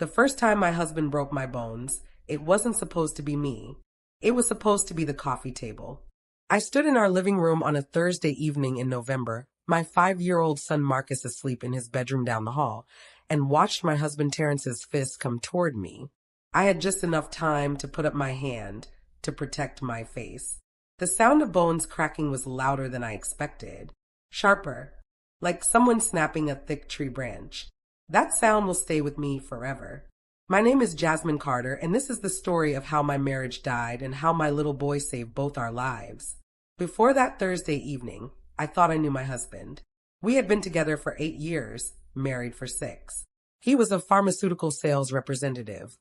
The first time my husband broke my bones, it wasn't supposed to be me. It was supposed to be the coffee table. I stood in our living room on a Thursday evening in November, my 5-year-old son Marcus asleep in his bedroom down the hall, and watched my husband Terrence's fist come toward me. I had just enough time to put up my hand to protect my face. The sound of bones cracking was louder than I expected. Sharper, like someone snapping a thick tree branch. That sound will stay with me forever. My name is Jasmine Carter, and this is the story of how my marriage died and how my little boy saved both our lives. Before that Thursday evening, I thought I knew my husband. We had been together for 8 years, married for 6. He was a pharmaceutical sales representative.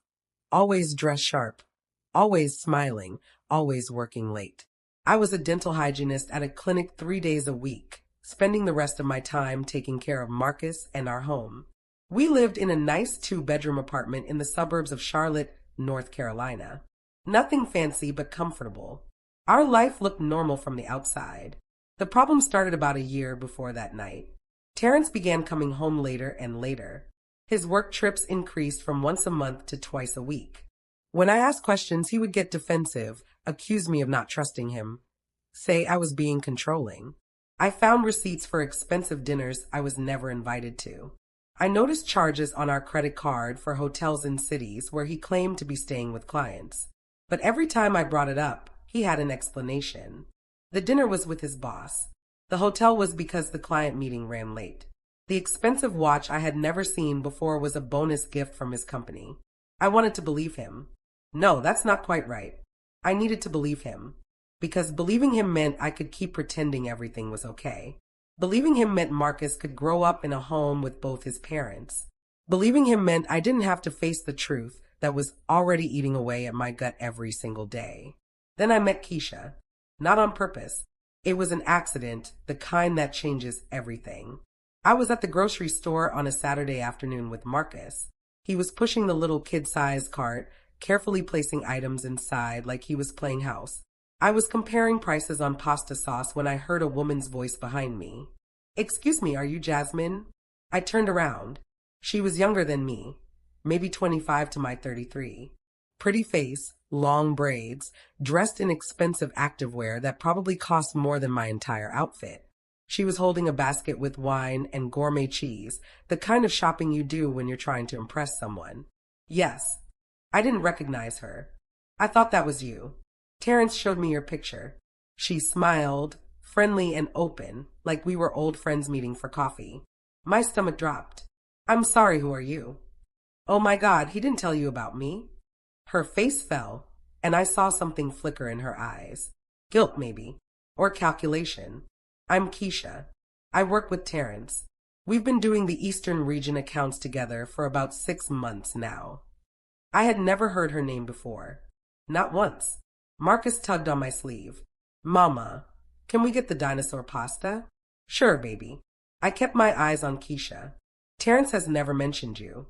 Always dressed sharp, always smiling, always working late. I was a dental hygienist at a clinic 3 days a week, spending the rest of my time taking care of Marcus and our home. We lived in a nice 2-bedroom apartment in the suburbs of Charlotte, North Carolina. Nothing fancy but comfortable. Our life looked normal from the outside. The problem started about a year before that night. Terrence began coming home later and later. His work trips increased from once a month to twice a week. When I asked questions, he would get defensive, accuse me of not trusting him, say I was being controlling. I found receipts for expensive dinners I was never invited to. I noticed charges on our credit card for hotels in cities where he claimed to be staying with clients. But every time I brought it up, he had an explanation. The dinner was with his boss. The hotel was because the client meeting ran late. The expensive watch I had never seen before was a bonus gift from his company. I wanted to believe him. No, that's not quite right. I needed to believe him. Because believing him meant I could keep pretending everything was okay. Believing him meant Marcus could grow up in a home with both his parents. Believing him meant I didn't have to face the truth that was already eating away at my gut every single day. Then I met Keisha. Not on purpose. It was an accident, the kind that changes everything. I was at the grocery store on a Saturday afternoon with Marcus. He was pushing the little kid-sized cart, carefully placing items inside like he was playing house. I was comparing prices on pasta sauce when I heard a woman's voice behind me. "Excuse me, are you Jasmine?" I turned around. She was younger than me, maybe 25 to my 33. Pretty face, long braids, dressed in expensive activewear that probably cost more than my entire outfit. She was holding a basket with wine and gourmet cheese, the kind of shopping you do when you're trying to impress someone. Yes. I didn't recognize her. "I thought that was you. Terrence showed me your picture." She smiled, friendly and open, like we were old friends meeting for coffee. My stomach dropped. "I'm sorry, who are you?" "Oh my God, he didn't tell you about me?" Her face fell, and I saw something flicker in her eyes. Guilt, maybe. Or calculation. "I'm Keisha. I work with Terrence. We've been doing the Eastern region accounts together for about 6 months now." I had never heard her name before. Not once. Marcus tugged on my sleeve. "Mama, can we get the dinosaur pasta?" "Sure, baby." I kept my eyes on Keisha. "Terrence has never mentioned you."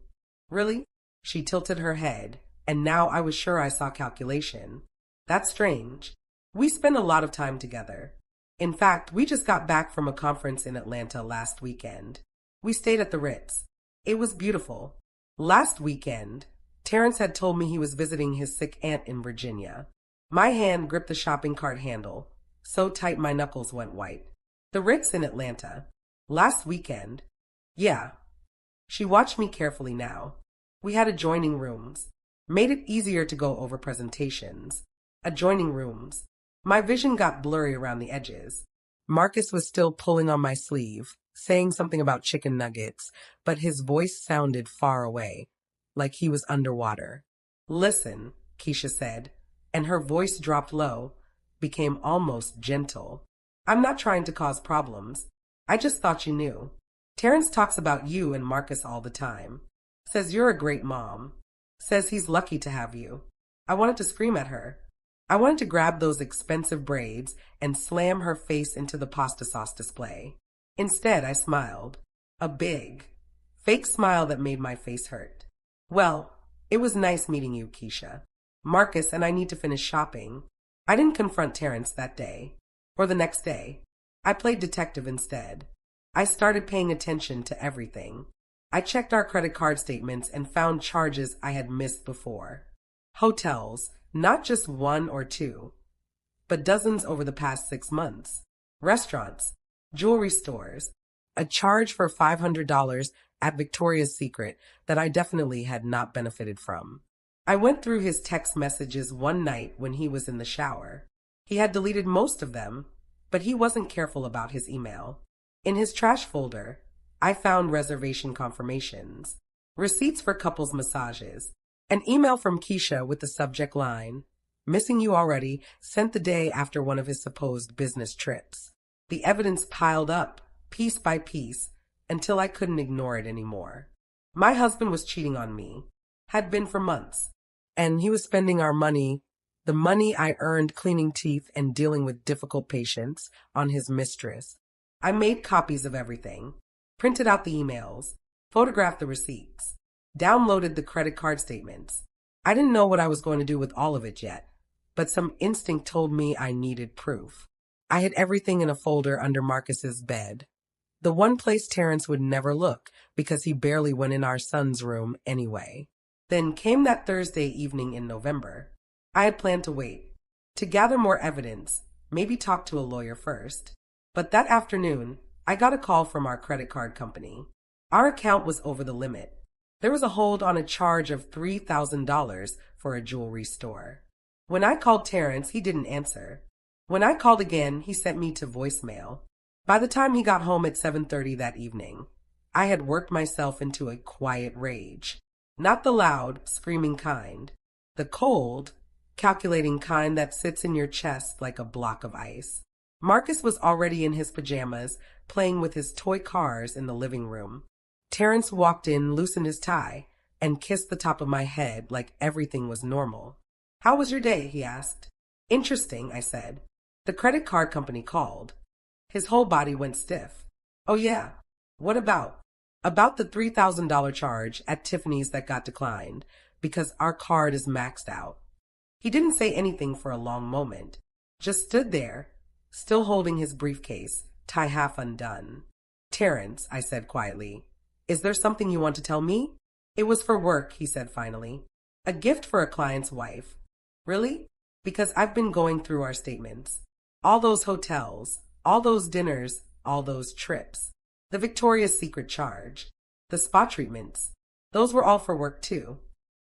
"Really?" She tilted her head, and now I was sure I saw calculation. "That's strange. We spend a lot of time together. In fact, we just got back from a conference in Atlanta last weekend. We stayed at the Ritz. It was beautiful. Last weekend, Terrence had told me he was visiting his sick aunt in Virginia. My hand gripped the shopping cart handle, so tight my knuckles went white. The Ritz in Atlanta. Last weekend. Yeah. She watched me carefully now. We had adjoining rooms. Made it easier to go over presentations. Adjoining rooms. My vision got blurry around the edges. Marcus was still pulling on my sleeve, saying something about chicken nuggets, but his voice sounded far away, like he was underwater. "Listen," Keisha said, and her voice dropped low, became almost gentle. "I'm not trying to cause problems. I just thought you knew. Terrence talks about you and Marcus all the time. Says you're a great mom. Says he's lucky to have you." I wanted to scream at her. I wanted to grab those expensive braids and slam her face into the pasta sauce display. Instead, I smiled. A big, fake smile that made my face hurt. "Well, it was nice meeting you, Keisha. Marcus and I need to finish shopping." I didn't confront Terrence that day, or the next day. I played detective instead. I started paying attention to everything. I checked our credit card statements and found charges I had missed before. Hotels, not just one or two, but dozens over the past 6 months. Restaurants, jewelry stores, a charge for $500 at Victoria's Secret that I definitely had not benefited from. I went through his text messages one night when he was in the shower. He had deleted most of them, but he wasn't careful about his email. In his trash folder, I found reservation confirmations, receipts for couples massages, an email from Keisha with the subject line, "Missing you already," sent the day after one of his supposed business trips. The evidence piled up, piece by piece, until I couldn't ignore it anymore. My husband was cheating on me, had been for months, and he was spending our money, the money I earned cleaning teeth and dealing with difficult patients, on his mistress. I made copies of everything, printed out the emails, photographed the receipts, downloaded the credit card statements. I didn't know what I was going to do with all of it yet, but some instinct told me I needed proof. I hid everything in a folder under Marcus's bed, the one place Terrence would never look because he barely went in our son's room anyway. Then came that Thursday evening in November. I had planned to wait, to gather more evidence, maybe talk to a lawyer first. But that afternoon, I got a call from our credit card company. Our account was over the limit. There was a hold on a charge of $3,000 for a jewelry store. When I called Terrence, he didn't answer. When I called again, he sent me to voicemail. By the time he got home at 7:30 that evening, I had worked myself into a quiet rage. Not the loud, screaming kind. The cold, calculating kind that sits in your chest like a block of ice. Marcus was already in his pajamas, playing with his toy cars in the living room. Terrence walked in, loosened his tie, and kissed the top of my head like everything was normal. "How was your day?" he asked. "Interesting," I said. "The credit card company called." His whole body went stiff. "Oh yeah? What about?" "About the $3,000 charge at Tiffany's that got declined, because our card is maxed out." He didn't say anything for a long moment, just stood there, still holding his briefcase, tie half undone. "Terrence," I said quietly, "is there something you want to tell me?" "It was for work," he said finally. "A gift for a client's wife." "Really?" "Because I've been going through our statements. All those hotels, all those dinners, all those trips. The Victoria's Secret charge, the spa treatments, those were all for work too."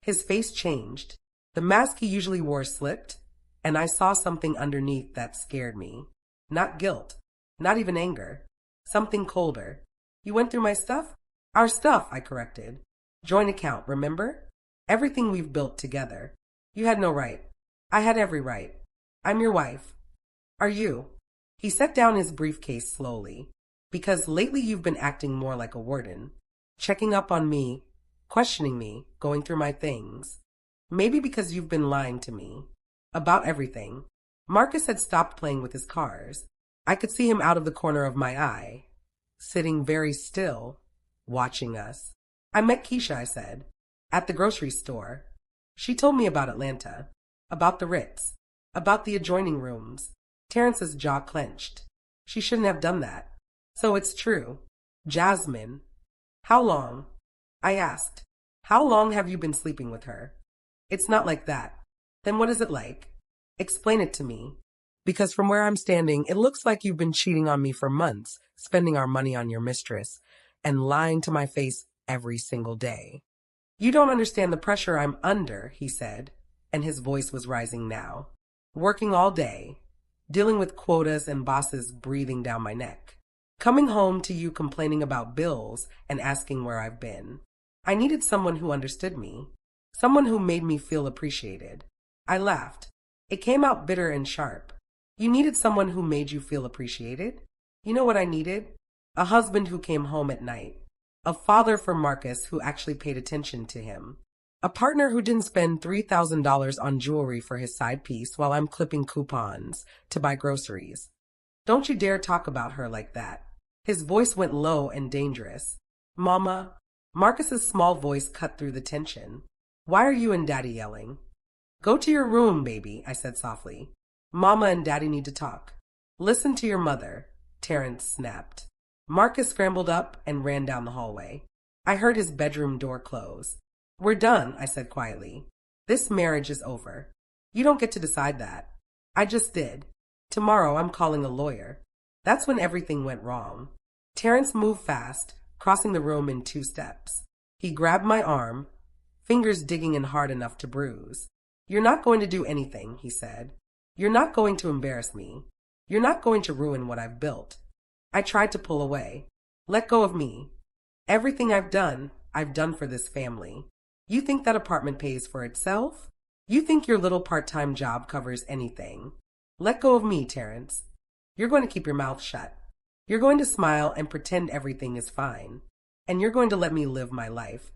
His face changed. The mask he usually wore slipped, and I saw something underneath that scared me. Not guilt, not even anger. Something colder. "You went through my stuff?" "Our stuff," I corrected. "Joint account, remember? Everything we've built together. You had no right. I had every right. I'm your wife. Are you?" He set down his briefcase slowly. "Because lately you've been acting more like a warden. Checking up on me, questioning me, going through my things. Maybe because you've been lying to me. About everything." Marcus had stopped playing with his cars. I could see him out of the corner of my eye, sitting very still, watching us. "I met Keisha," I said, "at the grocery store. She told me about Atlanta, about the Ritz, about the adjoining rooms." Terrence's jaw clenched. "She shouldn't have done that." "So it's true. Jasmine. How long?" I asked. "How long have you been sleeping with her?" "It's not like that." "Then what is it like? Explain it to me. Because from where I'm standing, it looks like you've been cheating on me for months, spending our money on your mistress, and lying to my face every single day." "You don't understand the pressure I'm under," he said, and his voice was rising now. "Working all day, dealing with quotas and bosses breathing down my neck. Coming home to you complaining about bills and asking where I've been. I needed someone who understood me, someone who made me feel appreciated." I laughed. It came out bitter and sharp. "You needed someone who made you feel appreciated? You know what I needed? A husband who came home at night. A father for Marcus who actually paid attention to him. A partner who didn't spend $3,000 on jewelry for his side piece while I'm clipping coupons to buy groceries. Don't you dare talk about her like that." His voice went low and dangerous. "Mama." Marcus's small voice cut through the tension. "Why are you and Daddy yelling?" "Go to your room, baby," I said softly. "Mama and Daddy need to talk." "Listen to your mother," Terrence snapped. Marcus scrambled up and ran down the hallway. I heard his bedroom door close. We're done, I said quietly. This marriage is over. You don't get to decide that. I just did. Tomorrow I'm calling a lawyer. That's when everything went wrong. Terrence moved fast, crossing the room in 2 steps. He grabbed my arm, fingers digging in hard enough to bruise. You're not going to do anything, he said. You're not going to embarrass me. You're not going to ruin what I've built. I tried to pull away. Let go of me. Everything I've done for this family. You think that apartment pays for itself? You think your little part-time job covers anything? Let go of me, Terrence. You're going to keep your mouth shut. You're going to smile and pretend everything is fine. And you're going to let me live my life.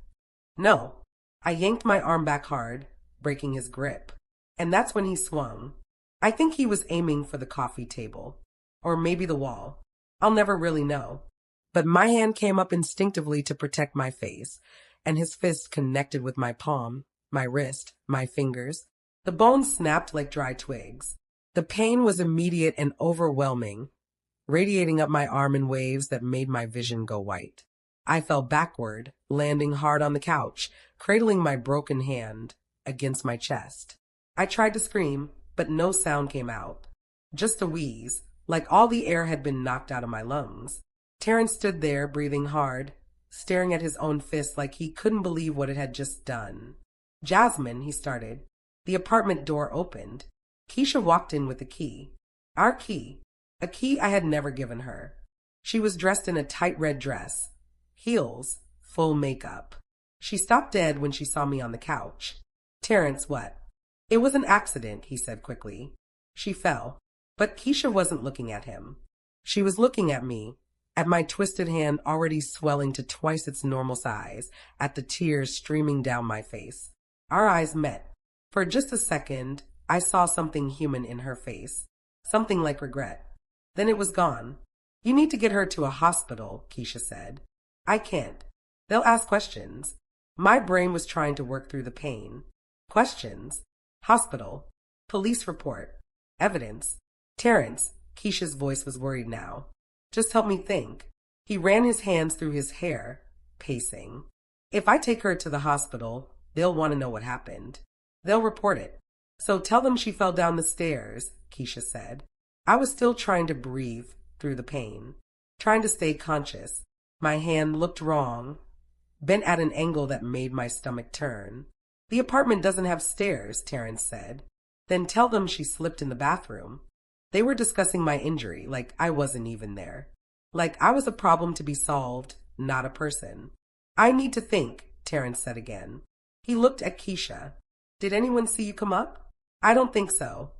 No. I yanked my arm back hard, breaking his grip. And that's when he swung. I think he was aiming for the coffee table. Or maybe the wall. I'll never really know. But my hand came up instinctively to protect my face, and his fist connected with my palm, my wrist, my fingers. The bones snapped like dry twigs. The pain was immediate and overwhelming, radiating up my arm in waves that made my vision go white. I fell backward, landing hard on the couch, cradling my broken hand against my chest. I tried to scream, but no sound came out. Just a wheeze, like all the air had been knocked out of my lungs. Terrence stood there, breathing hard, staring at his own fist like he couldn't believe what it had just done. Jasmine, he started. The apartment door opened. Keisha walked in with a key. Our key. A key I had never given her. She was dressed in a tight red dress. Heels. Full makeup. She stopped dead when she saw me on the couch. Terrence, what? It was an accident, he said quickly. She fell. But Keisha wasn't looking at him. She was looking at me, at my twisted hand already swelling to twice its normal size, at the tears streaming down my face. Our eyes met. For just a second, I saw something human in her face. Something like regret. Then it was gone. You need to get her to a hospital, Keisha said. I can't. They'll ask questions. My brain was trying to work through the pain. Questions. Hospital. Police report. Evidence. Terrence, Keisha's voice was worried now. Just help me think. He ran his hands through his hair, pacing. If I take her to the hospital, they'll want to know what happened. They'll report it. So tell them she fell down the stairs, Keisha said. I was still trying to breathe through the pain, trying to stay conscious. My hand looked wrong, bent at an angle that made my stomach turn. The apartment doesn't have stairs, Terrence said. Then tell them she slipped in the bathroom. They were discussing my injury, like I wasn't even there. Like I was a problem to be solved, not a person. I need to think, Terrence said again. He looked at Keisha. Did anyone see you come up? I don't think so.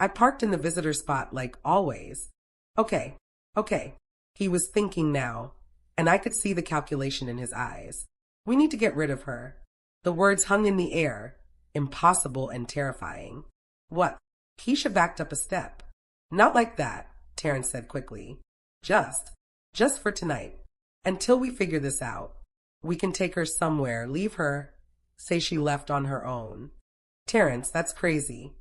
I parked in the visitor spot like always. Okay. He was thinking now, and I could see the calculation in his eyes. We need to get rid of her. The words hung in the air, impossible and terrifying. What? Keisha backed up a step. Not like that, Terrence said quickly. Just for tonight. Until we figure this out. We can take her somewhere, leave her, say she left on her own. Terrence, that's crazy.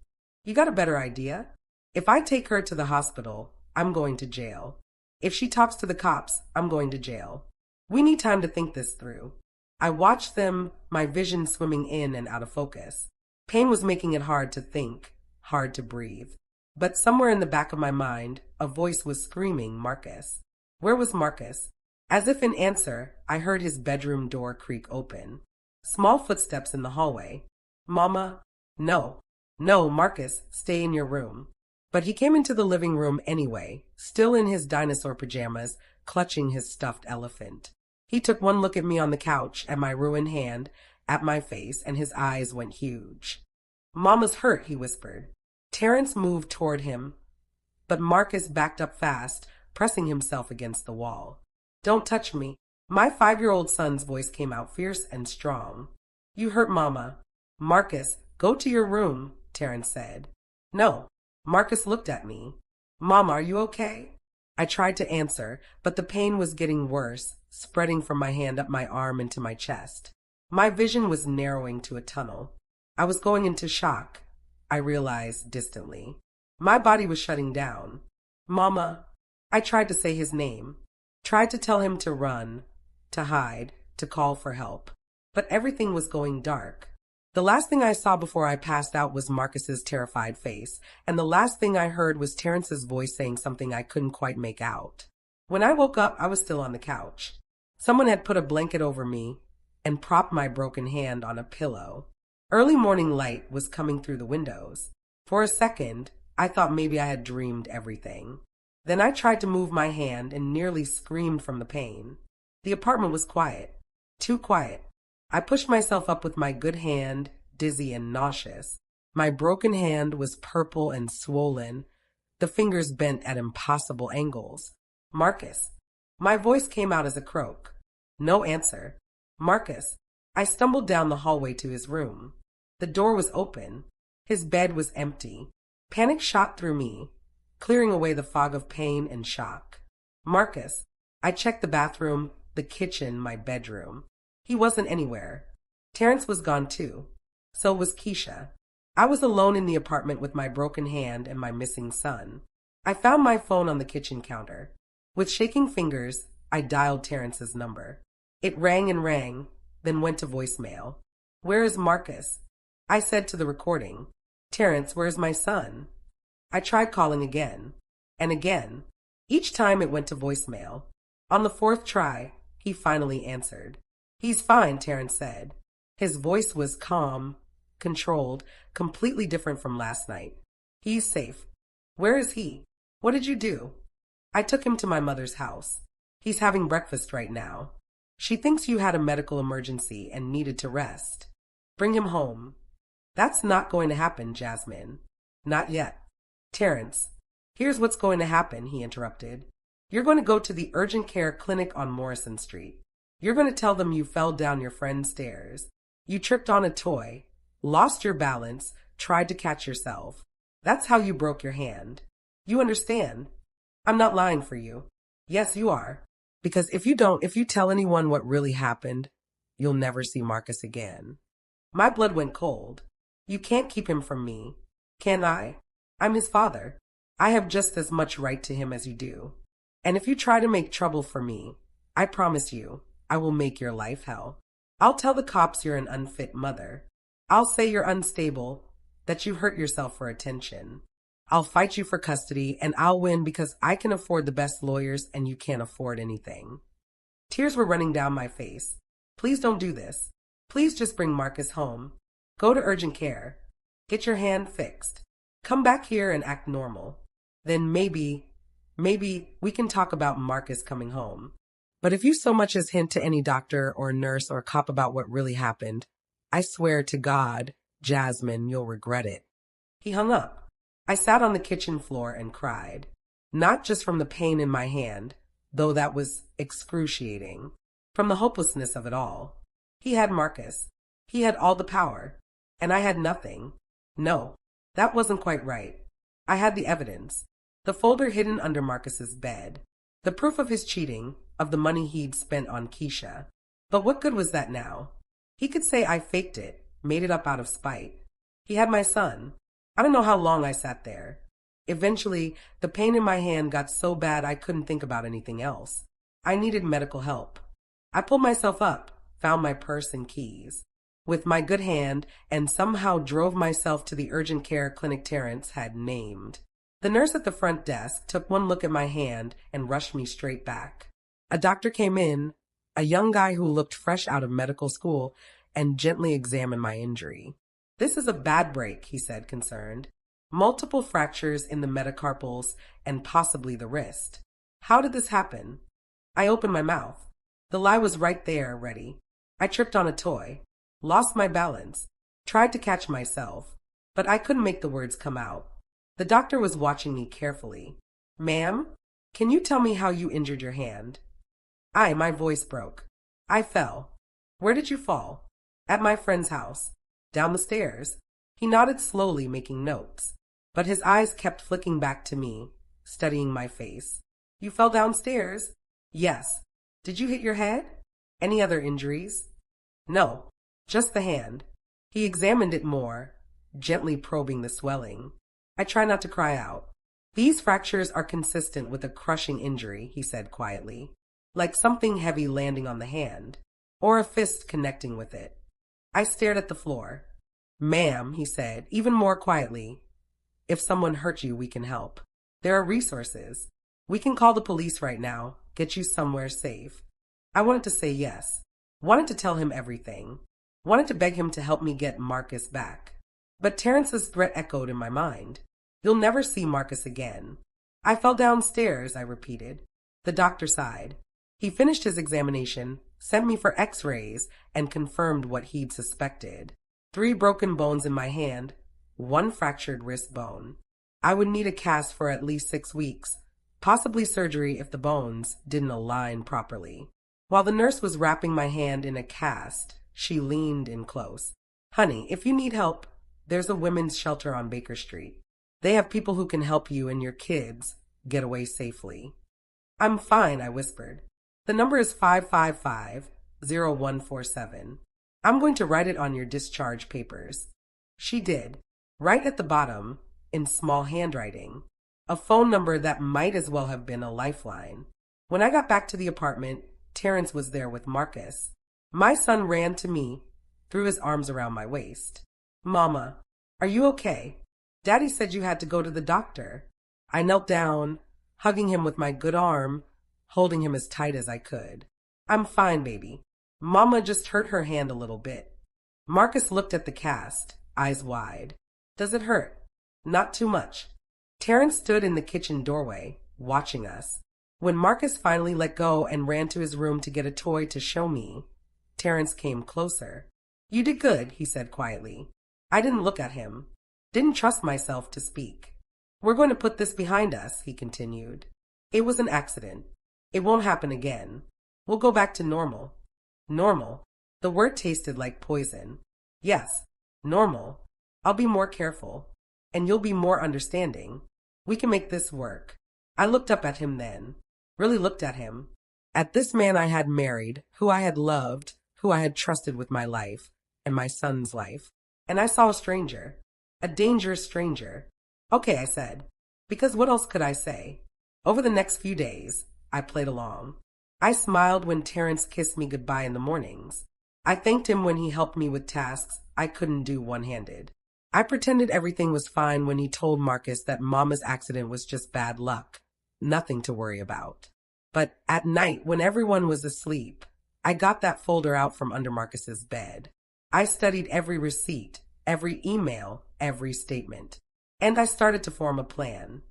You got a better idea? If I take her to the hospital, I'm going to jail. If she talks to the cops, I'm going to jail. We need time to think this through. I watched them, my vision swimming in and out of focus. Pain was making it hard to think, hard to breathe. But somewhere in the back of my mind, a voice was screaming, Marcus. Where was Marcus? As if in answer, I heard his bedroom door creak open. Small footsteps in the hallway. Mama? No, Marcus, stay in your room. But he came into the living room anyway, still in his dinosaur pajamas, clutching his stuffed elephant. He took one look at me on the couch, at my ruined hand, at my face, and his eyes went huge. Mama's hurt, he whispered. Terrence moved toward him, but Marcus backed up fast, pressing himself against the wall. Don't touch me. My 5-year-old son's voice came out fierce and strong. You hurt Mama. Marcus, go to your room, Terrence said. No. Marcus looked at me. Mama, are you okay? I tried to answer, but the pain was getting worse, spreading from my hand up my arm into my chest. My vision was narrowing to a tunnel. I was going into shock, I realized distantly. My body was shutting down. Mama. I tried to say his name. Tried to tell him to run, to hide, to call for help. But everything was going dark. The last thing I saw before I passed out was Marcus's terrified face, and the last thing I heard was Terrence's voice saying something I couldn't quite make out. When I woke up, I was still on the couch. Someone had put a blanket over me and propped my broken hand on a pillow. Early morning light was coming through the windows. For a second, I thought maybe I had dreamed everything. Then I tried to move my hand and nearly screamed from the pain. The apartment was quiet. Too quiet. I pushed myself up with my good hand, dizzy and nauseous. My broken hand was purple and swollen, the fingers bent at impossible angles. Marcus. My voice came out as a croak. No answer. Marcus. I stumbled down the hallway to his room. The door was open. His bed was empty. Panic shot through me, clearing away the fog of pain and shock. Marcus. I checked the bathroom, the kitchen, my bedroom. He wasn't anywhere. Terrence was gone too. So was Keisha. I was alone in the apartment with my broken hand and my missing son. I found my phone on the kitchen counter. With shaking fingers, I dialed Terrence's number. It rang and rang, then went to voicemail. Where is Marcus? I said to the recording. Terrence, where's my son? I tried calling again, and again. Each time it went to voicemail. On the fourth try, he finally answered. He's fine, Terrence said. His voice was calm, controlled, completely different from last night. He's safe. Where is he? What did you do? I took him to my mother's house. He's having breakfast right now. She thinks you had a medical emergency and needed to rest. Bring him home. That's not going to happen, Jasmine. Not yet. Terrence, here's what's going to happen, he interrupted. You're going to go to the urgent care clinic on Morrison Street. You're going to tell them you fell down your friend's stairs. You tripped on a toy, lost your balance, tried to catch yourself. That's how you broke your hand. You understand? I'm not lying for you. Yes, you are. Because if you tell anyone what really happened, you'll never see Marcus again. My blood went cold. You can't keep him from me. Can I? I'm his father. I have just as much right to him as you do. And if you try to make trouble for me, I promise you, I will make your life hell. I'll tell the cops you're an unfit mother. I'll say you're unstable, that you hurt yourself for attention. I'll fight you for custody, and I'll win because I can afford the best lawyers and you can't afford anything. Tears were running down my face. Please don't do this. Please just bring Marcus home. Go to urgent care. Get your hand fixed. Come back here and act normal. Then maybe we can talk about Marcus coming home. But if you so much as hint to any doctor or nurse or cop about what really happened, I swear to God, Jasmine, you'll regret it. He hung up. I sat on the kitchen floor and cried. Not just from the pain in my hand, though that was excruciating, from the hopelessness of it all. He had Marcus. He had all the power. And I had nothing. No, that wasn't quite right. I had the evidence. The folder hidden under Marcus's bed. The proof of his cheating, of the money he'd spent on Keisha. But what good was that now? He could say I faked it, made it up out of spite. He had my son. I don't know how long I sat there. Eventually, the pain in my hand got so bad I couldn't think about anything else. I needed medical help. I pulled myself up, found my purse and keys. With my good hand, and somehow drove myself to the urgent care clinic Terrence had named. The nurse at the front desk took one look at my hand and rushed me straight back. A doctor came in, a young guy who looked fresh out of medical school, and gently examined my injury. This is a bad break, he said, concerned. Multiple fractures in the metacarpals and possibly the wrist. How did this happen? I opened my mouth. The lie was right there, ready. I tripped on a toy. Lost my balance, tried to catch myself, but I couldn't make the words come out. The doctor was watching me carefully. Ma'am, can you tell me how you injured your hand? My voice broke. I fell. Where did you fall? At my friend's house. Down the stairs. He nodded slowly, making notes, but his eyes kept flicking back to me, studying my face. You fell downstairs? Yes. Did you hit your head? Any other injuries? No. Just the hand. He examined it more, gently probing the swelling. I try not to cry out. These fractures are consistent with a crushing injury, he said quietly, like something heavy landing on the hand. or a fist connecting with it. I stared at the floor. Ma'am, he said, even more quietly, if someone hurt you, we can help. There are resources. We can call the police right now, get you somewhere safe. I wanted to say yes. Wanted to tell him everything. Wanted to beg him to help me get Marcus back. But Terrence's threat echoed in my mind. You'll never see Marcus again. I fell downstairs, I repeated. The doctor sighed. He finished his examination, sent me for x-rays, and confirmed what he'd suspected. 3 broken bones in my hand, 1 fractured wrist bone. I would need a cast for at least 6 weeks, possibly surgery if the bones didn't align properly. While the nurse was wrapping my hand in a cast, she leaned in close. Honey, if you need help, there's a women's shelter on Baker Street. They have people who can help you and your kids get away safely. I'm fine, I whispered. The number is 555-0147. I'm going to write it on your discharge papers. She did, right at the bottom, in small handwriting. A phone number that might as well have been a lifeline. When I got back to the apartment, Terrence was there with Marcus. My son ran to me, threw his arms around my waist. Mama, are you okay? Daddy said you had to go to the doctor. I knelt down, hugging him with my good arm, holding him as tight as I could. I'm fine, baby. Mama just hurt her hand a little bit. Marcus looked at the cast, eyes wide. Does it hurt? Not too much. Terrence stood in the kitchen doorway, watching us. When Marcus finally let go and ran to his room to get a toy to show me, Terrence came closer. You did good, he said quietly. I didn't look at him. Didn't trust myself to speak. We're going to put this behind us, he continued. It was an accident. It won't happen again. We'll go back to normal. Normal. The word tasted like poison. Yes, normal. I'll be more careful. And you'll be more understanding. We can make this work. I looked up at him then. Really looked at him. At this man I had married, who I had loved, who I had trusted with my life, and my son's life. And I saw a stranger. A dangerous stranger. Okay, I said. Because what else could I say? Over the next few days, I played along. I smiled when Terrence kissed me goodbye in the mornings. I thanked him when he helped me with tasks I couldn't do one-handed. I pretended everything was fine when he told Marcus that Mama's accident was just bad luck, nothing to worry about. But at night, when everyone was asleep, I got that folder out from under Marcus's bed. I studied every receipt, every email, every statement. And I started to form a plan.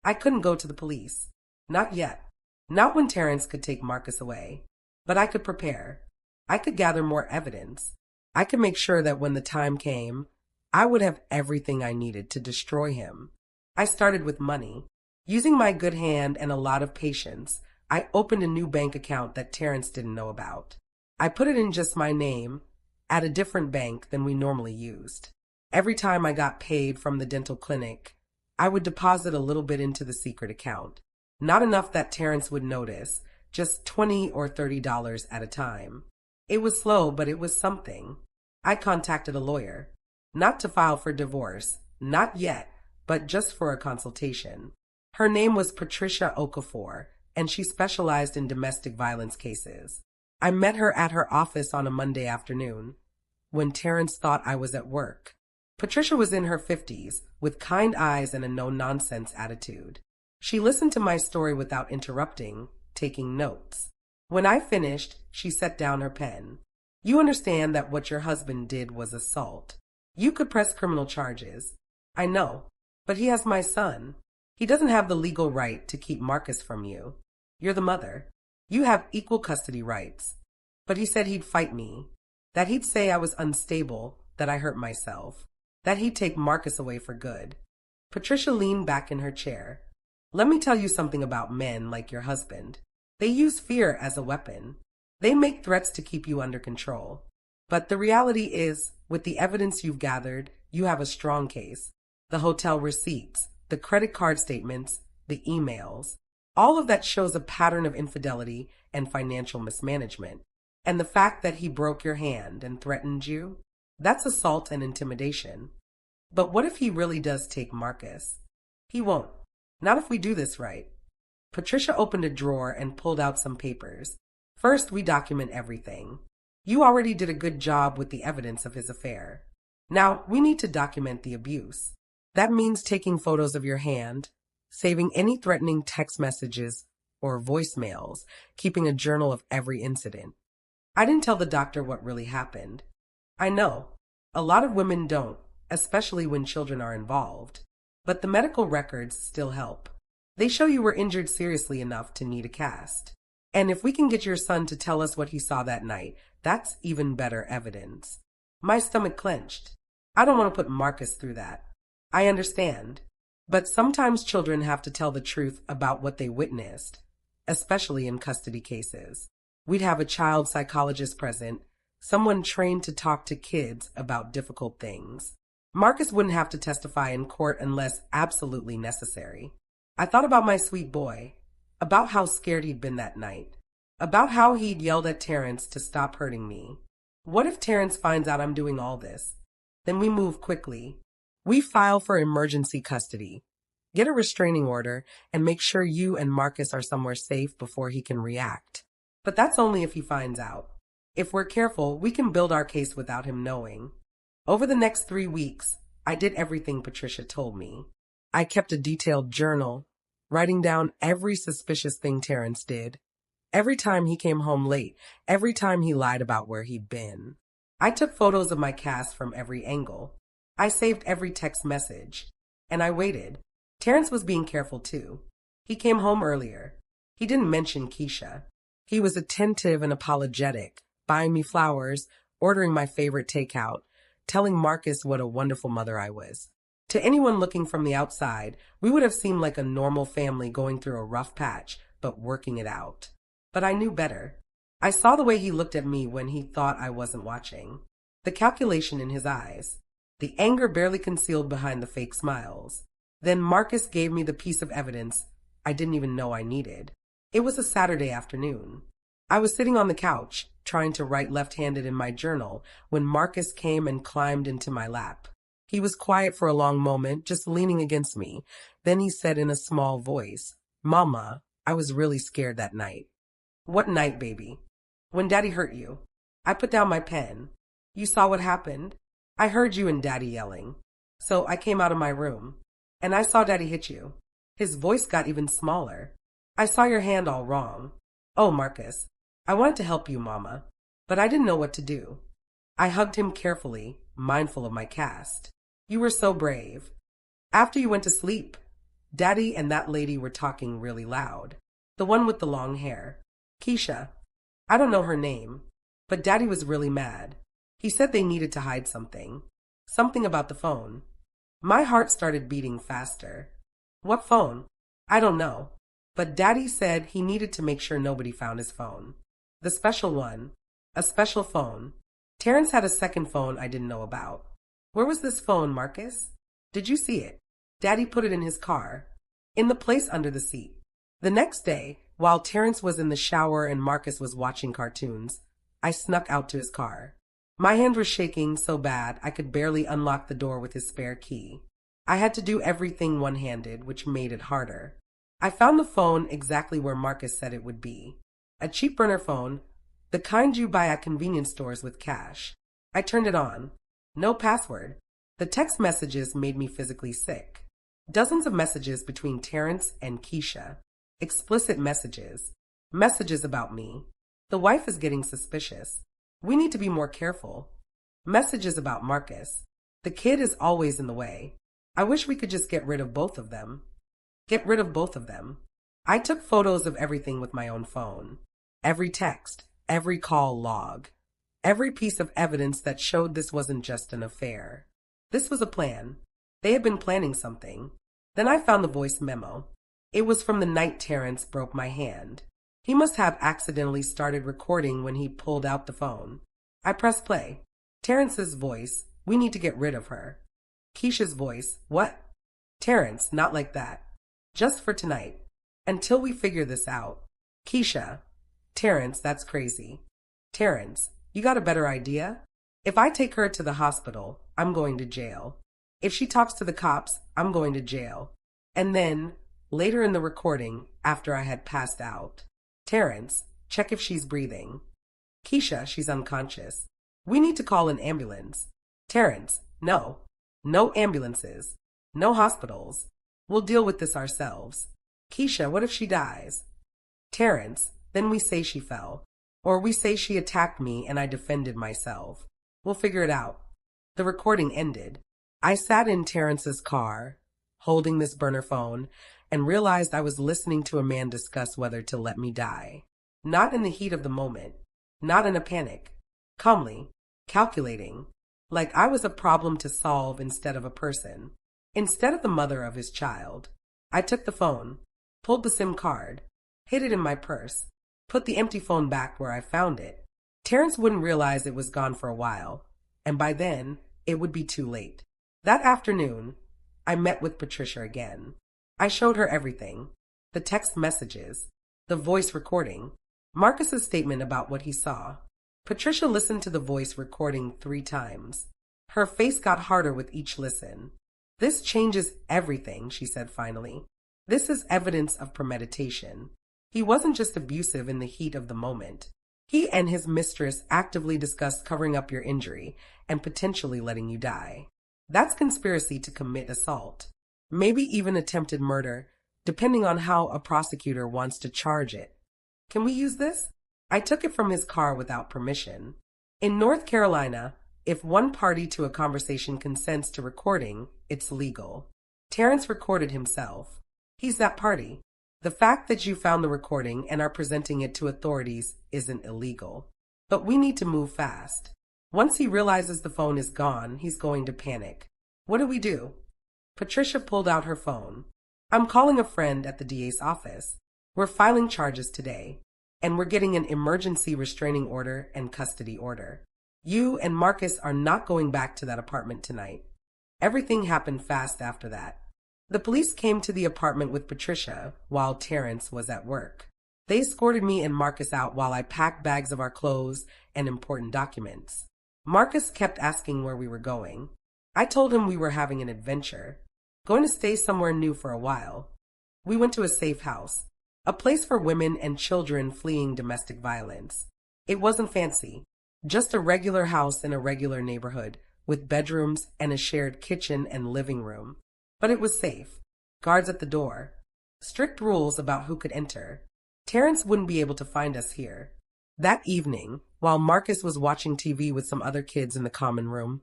I couldn't go to the police. Not yet. Not when Terrence could take Marcus away. But I could prepare. I could gather more evidence. I could make sure that when the time came, I would have everything I needed to destroy him. I started with money. Using my good hand and a lot of patience, I opened a new bank account that Terrence didn't know about. I put it in just my name, at a different bank than we normally used. Every time I got paid from the dental clinic, I would deposit a little bit into the secret account. Not enough that Terrence would notice, just $20 or $30 at a time. It was slow, but it was something. I contacted a lawyer. Not to file for divorce, not yet, but just for a consultation. Her name was Patricia Okafor, and she specialized in domestic violence cases. I met her at her office on a Monday afternoon, when Terrence thought I was at work. Patricia was in her 50s, with kind eyes and a no-nonsense attitude. She listened to my story without interrupting, taking notes. When I finished, she set down her pen. You understand that what your husband did was assault. You could press criminal charges. I know, but he has my son. He doesn't have the legal right to keep Marcus from you. You're the mother. You have equal custody rights. But he said he'd fight me, that he'd say I was unstable, that I hurt myself, that he'd take Marcus away for good. Patricia leaned back in her chair. Let me tell you something about men like your husband. They use fear as a weapon. They make threats to keep you under control. But the reality is, with the evidence you've gathered, you have a strong case. The hotel receipts, the credit card statements, the emails. All of that shows a pattern of infidelity and financial mismanagement. And the fact that he broke your hand and threatened you, that's assault and intimidation. But what if he really does take Marcus? He won't. Not if we do this right. Patricia opened a drawer and pulled out some papers. First, we document everything. You already did a good job with the evidence of his affair. Now, we need to document the abuse. That means taking photos of your hand, saving any threatening text messages or voicemails, keeping a journal of every incident. I didn't tell the doctor what really happened. I know. A lot of women don't, especially when children are involved. But the medical records still help. They show you were injured seriously enough to need a cast. And if we can get your son to tell us what he saw that night, that's even better evidence. My stomach clenched. I don't want to put Marcus through that. I understand. But sometimes children have to tell the truth about what they witnessed, especially in custody cases. We'd have a child psychologist present, someone trained to talk to kids about difficult things. Marcus wouldn't have to testify in court unless absolutely necessary. I thought about my sweet boy, about how scared he'd been that night, about how he'd yelled at Terrence to stop hurting me. What if Terrence finds out I'm doing all this? Then we move quickly. We file for emergency custody, get a restraining order, and make sure you and Marcus are somewhere safe before he can react. But that's only if he finds out. If we're careful, we can build our case without him knowing. Over the next 3 weeks, I did everything Patricia told me. I kept a detailed journal, writing down every suspicious thing Terrence did, every time he came home late, every time he lied about where he'd been. I took photos of my cast from every angle. I saved every text message. And I waited. Terrence was being careful too. He came home earlier. He didn't mention Keisha. He was attentive and apologetic, buying me flowers, ordering my favorite takeout, telling Marcus what a wonderful mother I was. To anyone looking from the outside, we would have seemed like a normal family going through a rough patch, but working it out. But I knew better. I saw the way he looked at me when he thought I wasn't watching. The calculation in his eyes. The anger barely concealed behind the fake smiles. Then Marcus gave me the piece of evidence I didn't even know I needed. It was a Saturday afternoon. I was sitting on the couch, trying to write left-handed in my journal, when Marcus came and climbed into my lap. He was quiet for a long moment, just leaning against me. Then he said in a small voice, "Mama, I was really scared that night." "What night, baby?" "When Daddy hurt you." I put down my pen. "You saw what happened?" "I heard you and Daddy yelling. So I came out of my room. And I saw Daddy hit you." His voice got even smaller. "I saw your hand all wrong." "Oh, Marcus, I wanted to help you, Mama, but I didn't know what to do." I hugged him carefully, mindful of my cast. "You were so brave." "After you went to sleep, Daddy and that lady were talking really loud. The one with the long hair. Keisha. I don't know her name, but Daddy was really mad. He said they needed to hide something. Something about the phone." My heart started beating faster. "What phone?" "I don't know. But Daddy said he needed to make sure nobody found his phone. The special one. A special phone. Terrence had a second phone I didn't know about." "Where was this phone, Marcus?" "Did you see it?" "Daddy put it in his car. In the place under the seat." The next day, while Terrence was in the shower and Marcus was watching cartoons, I snuck out to his car. My hand was shaking so bad I could barely unlock the door with his spare key. I had to do everything one-handed, which made it harder. I found the phone exactly where Marcus said it would be. A cheap burner phone, the kind you buy at convenience stores with cash. I turned it on. No password. The text messages made me physically sick. Dozens of messages between Terrence and Keisha. Explicit messages. Messages about me. The wife is getting suspicious. We need to be more careful. Messages about Marcus. The kid is always in the way. I wish we could just get rid of both of them. Get rid of both of them. I took photos of everything with my own phone. Every text, every call log. Every piece of evidence that showed this wasn't just an affair. This was a plan. They had been planning something. Then I found the voice memo. It was from the night Terrence broke my hand. He must have accidentally started recording when he pulled out the phone. I pressed play. Terrence's voice, "We need to get rid of her." Keisha's voice, "What?" Terrence, "Not like that. Just for tonight. Until we figure this out." Keisha, "Terrence, that's crazy." Terrence, "You got a better idea? If I take her to the hospital, I'm going to jail. If she talks to the cops, I'm going to jail." And then, later in the recording, after I had passed out, Terrence, "Check if she's breathing." Keisha, she's unconscious. We need to call an ambulance. Terrence, no. No ambulances. No hospitals. We'll deal with this ourselves. Keisha, what if she dies? Terrence, then we say she fell. Or we say she attacked me and I defended myself. We'll figure it out. The recording ended. I sat in Terrence's car, holding this burner phone, and realized I was listening to a man discuss whether to let me die. Not in the heat of the moment. Not in a panic. Calmly. Calculating. Like I was a problem to solve instead of a person. Instead of the mother of his child. I took the phone, pulled the SIM card, hid it in my purse, put the empty phone back where I found it. Terrence wouldn't realize it was gone for a while, and by then, it would be too late. That afternoon, I met with Patricia again. I showed her everything. The text messages, the voice recording, Marcus's statement about what he saw. Patricia listened to the voice recording 3 times. Her face got harder with each listen. This changes everything, she said finally. This is evidence of premeditation. He wasn't just abusive in the heat of the moment. He and his mistress actively discussed covering up your injury and potentially letting you die. That's conspiracy to commit assault. Maybe even attempted murder, depending on how a prosecutor wants to charge it. Can we use this? I took it from his car without permission. In North Carolina, if one party to a conversation consents to recording, it's legal. Terrence recorded himself. He's that party. The fact that you found the recording and are presenting it to authorities isn't illegal. But we need to move fast. Once he realizes the phone is gone, he's going to panic. What do we do? Patricia pulled out her phone. I'm calling a friend at the DA's office. We're filing charges today, and we're getting an emergency restraining order and custody order. You and Marcus are not going back to that apartment tonight. Everything happened fast after that. The police came to the apartment with Patricia while Terrence was at work. They escorted me and Marcus out while I packed bags of our clothes and important documents. Marcus kept asking where we were going. I told him we were having an adventure, going to stay somewhere new for a while. We went to a safe house, a place for women and children fleeing domestic violence. It wasn't fancy, just a regular house in a regular neighborhood with bedrooms and a shared kitchen and living room. But it was safe. Guards at the door. Strict rules about who could enter. Terrence wouldn't be able to find us here. That evening, while Marcus was watching TV with some other kids in the common room,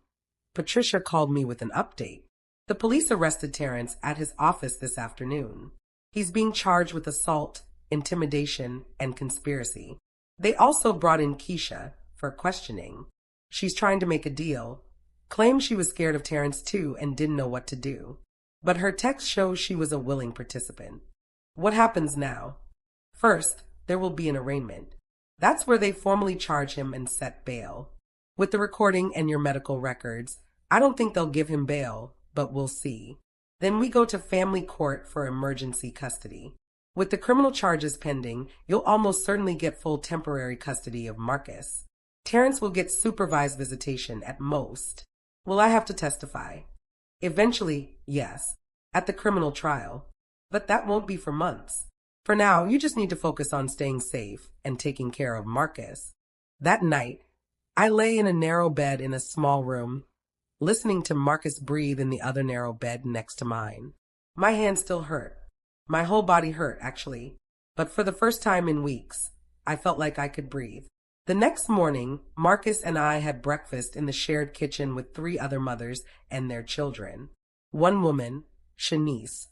Patricia called me with an update. The police arrested Terrence at his office this afternoon. He's being charged with assault, intimidation, and conspiracy. They also brought in Keisha for questioning. She's trying to make a deal, claims she was scared of Terrence too and didn't know what to do. But her text shows she was a willing participant. What happens now? First, there will be an arraignment. That's where they formally charge him and set bail. With the recording and your medical records, I don't think they'll give him bail, but we'll see. Then we go to family court for emergency custody. With the criminal charges pending, you'll almost certainly get full temporary custody of Marcus. Terrence will get supervised visitation at most. Will I have to testify? Eventually, yes, at the criminal trial. But that won't be for months. For now, you just need to focus on staying safe and taking care of Marcus. That night, I lay in a narrow bed in a small room, listening to Marcus breathe in the other narrow bed next to mine. My hands still hurt. My whole body hurt, actually. But for the first time in weeks, I felt like I could breathe. The next morning, Marcus and I had breakfast in the shared kitchen with 3 other mothers and their children. One woman, Shanice,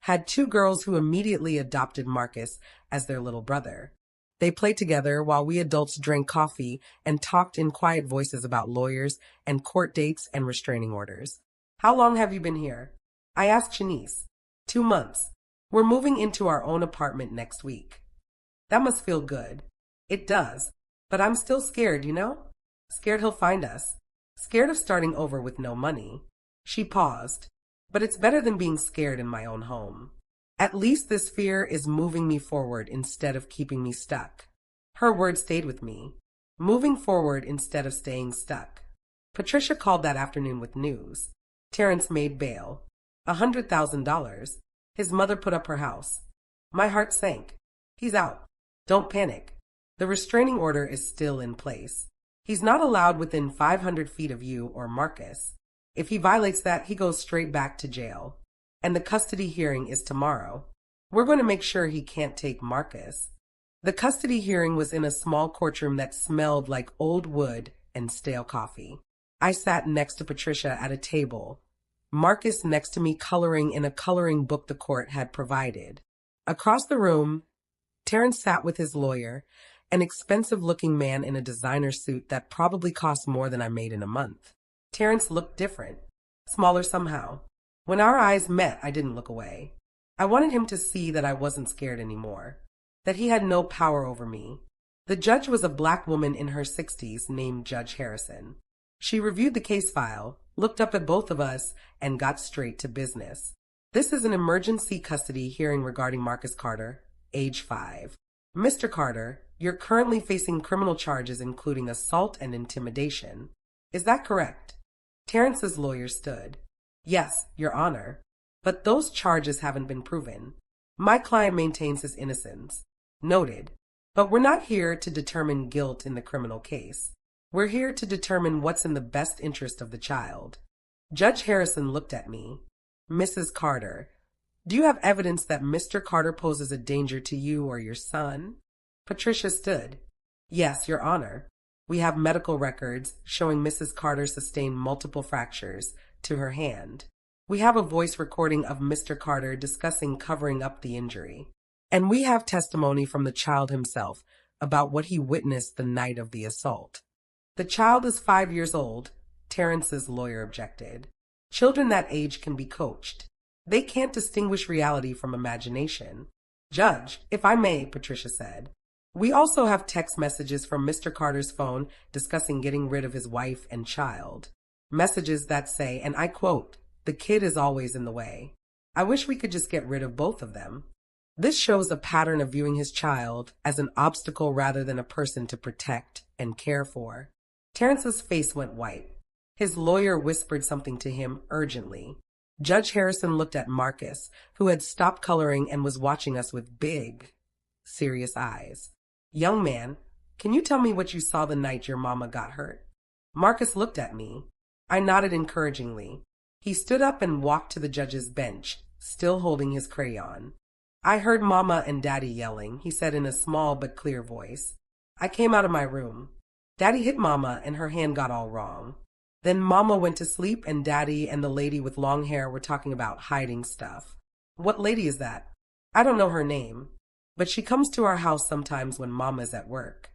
had 2 girls who immediately adopted Marcus as their little brother. They played together while we adults drank coffee and talked in quiet voices about lawyers and court dates and restraining orders. How long have you been here? I asked Shanice. 2 months. We're moving into our own apartment next week. That must feel good. It does. But I'm still scared, you know? Scared he'll find us. Scared of starting over with no money. She paused. But it's better than being scared in my own home. At least this fear is moving me forward instead of keeping me stuck. Her words stayed with me. Moving forward instead of staying stuck. Patricia called that afternoon with news. Terrence made bail. $100,000. His mother put up her house. My heart sank. He's out. Don't panic. The restraining order is still in place. He's not allowed within 500 feet of you or Marcus. If he violates that, he goes straight back to jail. And the custody hearing is tomorrow. We're going to make sure he can't take Marcus. The custody hearing was in a small courtroom that smelled like old wood and stale coffee. I sat next to Patricia at a table, Marcus next to me coloring in a coloring book the court had provided. Across the room, Terrence sat with his lawyer, an expensive-looking man in a designer suit that probably cost more than I made in a month. Terrence looked different, smaller somehow. When our eyes met, I didn't look away. I wanted him to see that I wasn't scared anymore, that he had no power over me. The judge was a black woman in her 60s named Judge Harrison. She reviewed the case file, looked up at both of us, and got straight to business. This is an emergency custody hearing regarding Marcus Carter, age 5. Mr. Carter, you're currently facing criminal charges including assault and intimidation. Is that correct? Terrence's lawyer stood. Yes, Your Honor. But those charges haven't been proven. My client maintains his innocence. Noted. But we're not here to determine guilt in the criminal case. We're here to determine what's in the best interest of the child. Judge Harrison looked at me. Mrs. Carter, do you have evidence that Mr. Carter poses a danger to you or your son? Patricia stood. Yes, Your Honor. We have medical records showing Mrs. Carter sustained multiple fractures to her hand. We have a voice recording of Mr. Carter discussing covering up the injury. And we have testimony from the child himself about what he witnessed the night of the assault. The child is 5 years old, Terrence's lawyer objected. Children that age can be coached. They can't distinguish reality from imagination. Judge, if I may, Patricia said. We also have text messages from Mr. Carter's phone discussing getting rid of his wife and child. Messages that say, and I quote, "The kid is always in the way. I wish we could just get rid of both of them." This shows a pattern of viewing his child as an obstacle rather than a person to protect and care for. Terrence's face went white. His lawyer whispered something to him urgently. Judge Harrison looked at Marcus, who had stopped coloring and was watching us with big, serious eyes. Young man, can you tell me what you saw the night your mama got hurt? Marcus looked at me. I nodded encouragingly. He stood up and walked to the judge's bench, still holding his crayon. I heard Mama and Daddy yelling, he said in a small but clear voice. I came out of my room. Daddy hit Mama and her hand got all wrong. Then Mama went to sleep and Daddy and the lady with long hair were talking about hiding stuff. What lady is that? I don't know her name, but she comes to our house sometimes when Mama's at work.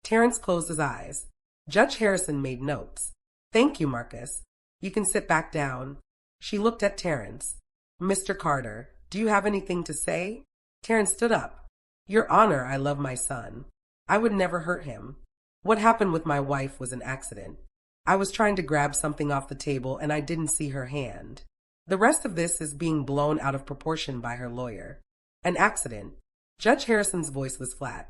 Terrence closed his eyes. Judge Harrison made notes. Thank you, Marcus. You can sit back down. She looked at Terrence. Mr. Carter, do you have anything to say? Terrence stood up. Your Honor, I love my son. I would never hurt him. What happened with my wife was an accident. I was trying to grab something off the table and I didn't see her hand. The rest of this is being blown out of proportion by her lawyer. An accident. Judge Harrison's voice was flat.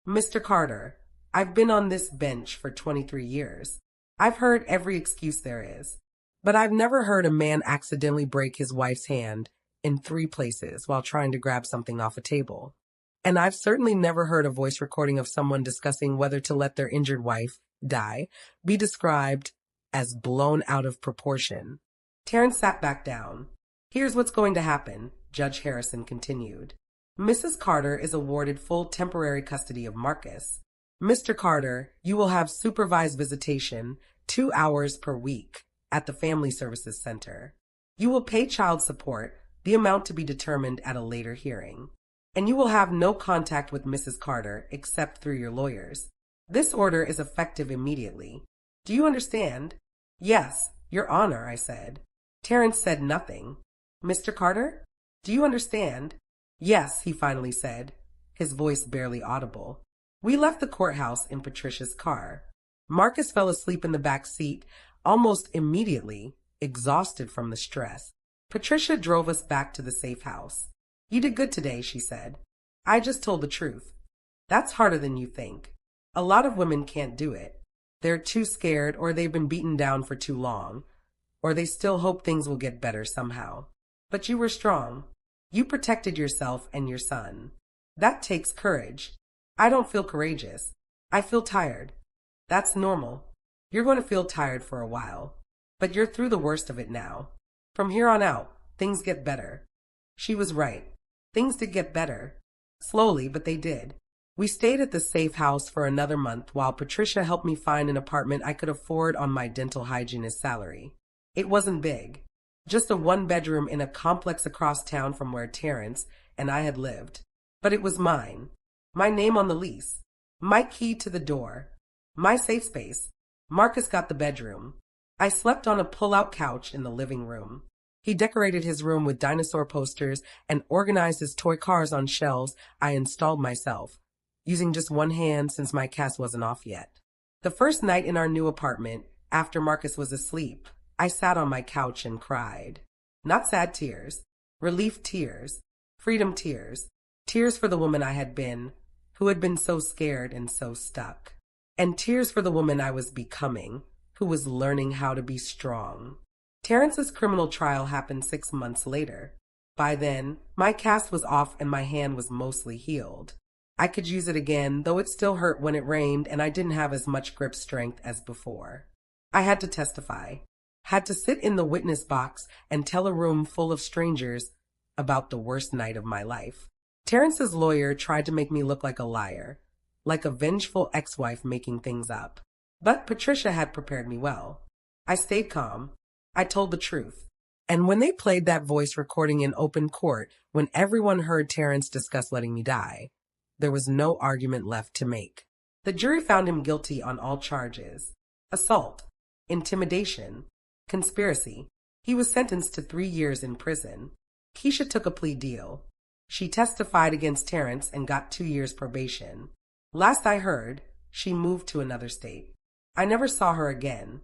Mr. Carter, I've been on this bench for 23 years. I've heard every excuse there is. But I've never heard a man accidentally break his wife's hand in 3 places while trying to grab something off a table. And I've certainly never heard a voice recording of someone discussing whether to let their injured wife die be described as blown out of proportion. Terrence sat back down. Here's what's going to happen, Judge Harrison continued. Mrs. Carter is awarded full temporary custody of Marcus. Mr. Carter, you will have supervised visitation 2 hours per week at the Family Services Center. You will pay child support, the amount to be determined at a later hearing. And you will have no contact with Mrs. Carter except through your lawyers. This order is effective immediately. Do you understand? Yes, Your Honor, I said. Terrence said nothing. Mr. Carter, do you understand? Yes, he finally said, his voice barely audible. We left the courthouse in Patricia's car. Marcus fell asleep in the back seat almost immediately, exhausted from the stress. Patricia drove us back to the safe house. You did good today, she said. I just told the truth. That's harder than you think. A lot of women can't do it. They're too scared, or they've been beaten down for too long, or they still hope things will get better somehow. But you were strong. You protected yourself and your son. That takes courage. I don't feel courageous. I feel tired. That's normal. You're going to feel tired for a while. But you're through the worst of it now. From here on out, things get better. She was right. Things did get better. Slowly, but they did. We stayed at the safe house for another month while Patricia helped me find an apartment I could afford on my dental hygienist salary. It wasn't big. Just a one-bedroom in a complex across town from where Terrence and I had lived. But it was mine. My name on the lease. My key to the door. My safe space. Marcus got the bedroom. I slept on a pull-out couch in the living room. He decorated his room with dinosaur posters and organized his toy cars on shelves I installed myself, using just one hand since my cast wasn't off yet. The first night in our new apartment, after Marcus was asleep, I sat on my couch and cried. Not sad tears, relief tears, freedom tears, tears for the woman I had been, who had been so scared and so stuck, and tears for the woman I was becoming, who was learning how to be strong. Terrence's criminal trial happened 6 months later. By then, my cast was off and my hand was mostly healed. I could use it again, though it still hurt when it rained and I didn't have as much grip strength as before. I had to testify, had to sit in the witness box and tell a room full of strangers about the worst night of my life. Terrence's lawyer tried to make me look like a liar, like a vengeful ex-wife making things up. But Patricia had prepared me well. I stayed calm. I told the truth. And when they played that voice recording in open court, when everyone heard Terrence discuss letting me die, there was no argument left to make. The jury found him guilty on all charges: assault, intimidation, conspiracy. He was sentenced to 3 years in prison. Keisha took a plea deal. She testified against Terrence and got 2 years probation. Last I heard, she moved to another state. I never saw her again.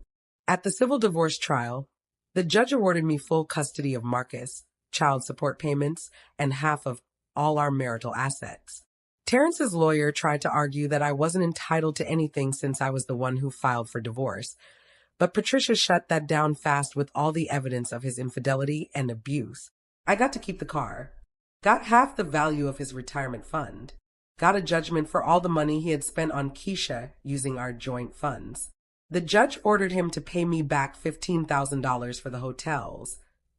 At the civil divorce trial, the judge awarded me full custody of Marcus, child support payments, and half of all our marital assets. Terrence's lawyer tried to argue that I wasn't entitled to anything since I was the one who filed for divorce, but Patricia shut that down fast with all the evidence of his infidelity and abuse. I got to keep the car, got half the value of his retirement fund, got a judgment for all the money he had spent on Keisha using our joint funds. The judge ordered him to pay me back $15,000 for the hotels,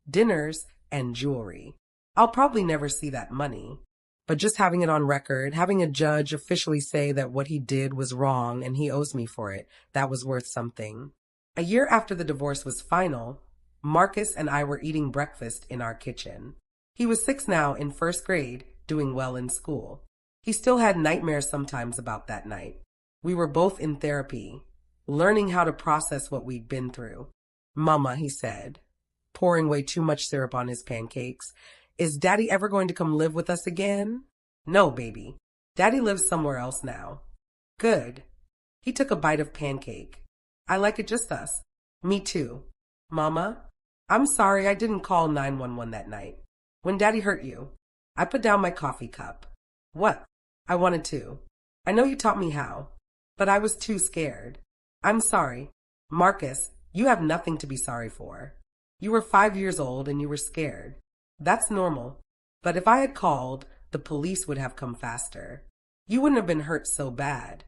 dinners, and jewelry. I'll probably never see that money. But just having it on record, having a judge officially say that what he did was wrong and he owes me for it, that was worth something. A year after the divorce was final, Marcus and I were eating breakfast in our kitchen. He was 6 now, in 1st grade, doing well in school. He still had nightmares sometimes about that night. We were both in therapy, learning how to process what we'd been through. "Mama," he said, pouring way too much syrup on his pancakes, "is Daddy ever going to come live with us again?" "No, baby. Daddy lives somewhere else now." "Good." He took a bite of pancake. "I like it just us." "Me too." "Mama, I'm sorry I didn't call 911 that night. When Daddy hurt you." I put down my coffee cup. "What?" "I wanted to. I know you taught me how, but I was too scared." "I'm sorry." "Marcus, you have nothing to be sorry for. You were 5 years old and you were scared. That's normal. But if I had called, the police would have come faster. You wouldn't have been hurt so bad."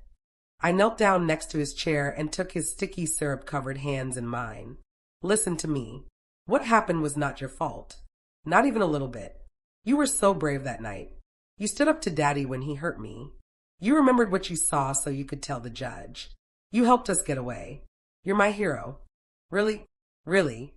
I knelt down next to his chair and took his sticky syrup-covered hands in mine. "Listen to me. What happened was not your fault. Not even a little bit. You were so brave that night. You stood up to Daddy when he hurt me. You remembered what you saw so you could tell the judge. You helped us get away. You're my hero." "Really? Really?"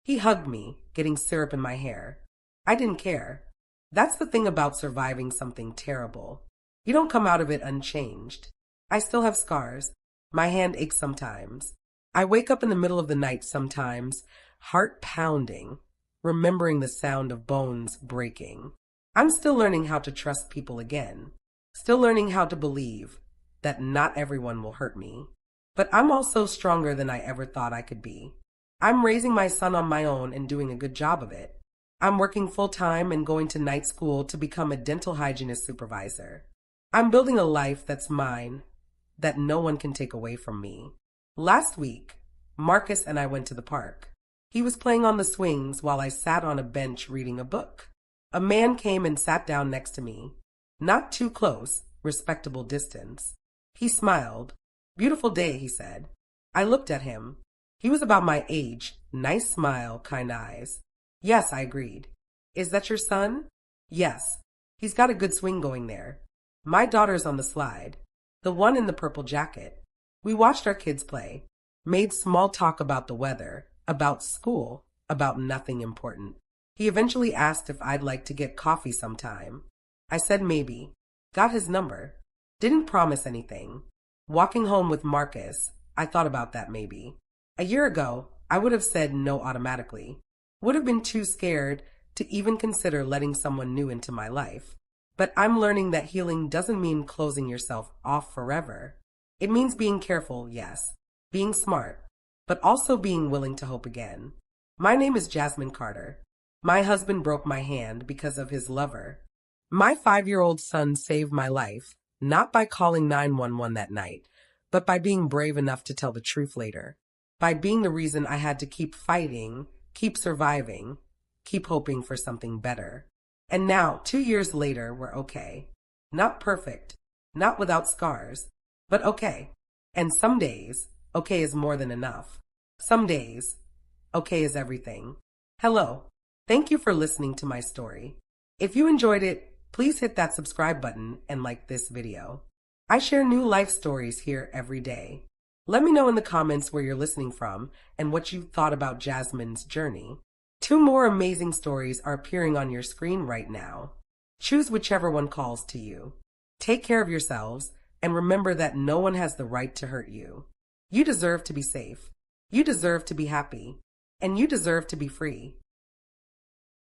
He hugged me, getting syrup in my hair. I didn't care. That's the thing about surviving something terrible. You don't come out of it unchanged. I still have scars. My hand aches sometimes. I wake up in the middle of the night sometimes, heart pounding, remembering the sound of bones breaking. I'm still learning how to trust people again. Still learning how to believe that not everyone will hurt me. But I'm also stronger than I ever thought I could be. I'm raising my son on my own and doing a good job of it. I'm working full-time and going to night school to become a dental hygienist supervisor. I'm building a life that's mine, that no one can take away from me. Last week, Marcus and I went to the park. He was playing on the swings while I sat on a bench reading a book. A man came and sat down next to me. Not too close, respectable distance. He smiled. Beautiful day, he said. I looked at him. He was about my age, nice smile, kind eyes. Yes, I agreed. Is that your son? Yes. He's got a good swing going there. My daughter's on the slide. The one in the purple jacket. We watched our kids play. Made small talk about the weather, about school, about nothing important. He eventually asked if I'd like to get coffee sometime. I said maybe. Got his number. Didn't promise anything. Walking home with Marcus, I thought about that maybe. A year ago, I would have said no automatically. Would have been too scared to even consider letting someone new into my life. But I'm learning that healing doesn't mean closing yourself off forever. It means being careful, yes, being smart, but also being willing to hope again. My name is Jasmine Carter. My husband broke my hand because of his lover. My 5-year-old son saved my life, not by calling 911 that night, but by being brave enough to tell the truth later. By being the reason I had to keep fighting, keep surviving, keep hoping for something better. And now, 2 years later, we're okay. Not perfect, not without scars, but okay. And some days, okay is more than enough. Some days, okay is everything. Hello. Thank you for listening to my story. If you enjoyed it, please hit that subscribe button and like this video. I share new life stories here every day. Let me know in the comments where you're listening from and what you thought about Jasmine's journey. 2 more amazing stories are appearing on your screen right now. Choose whichever one calls to you. Take care of yourselves and remember that no one has the right to hurt you. You deserve to be safe. You deserve to be happy. And you deserve to be free.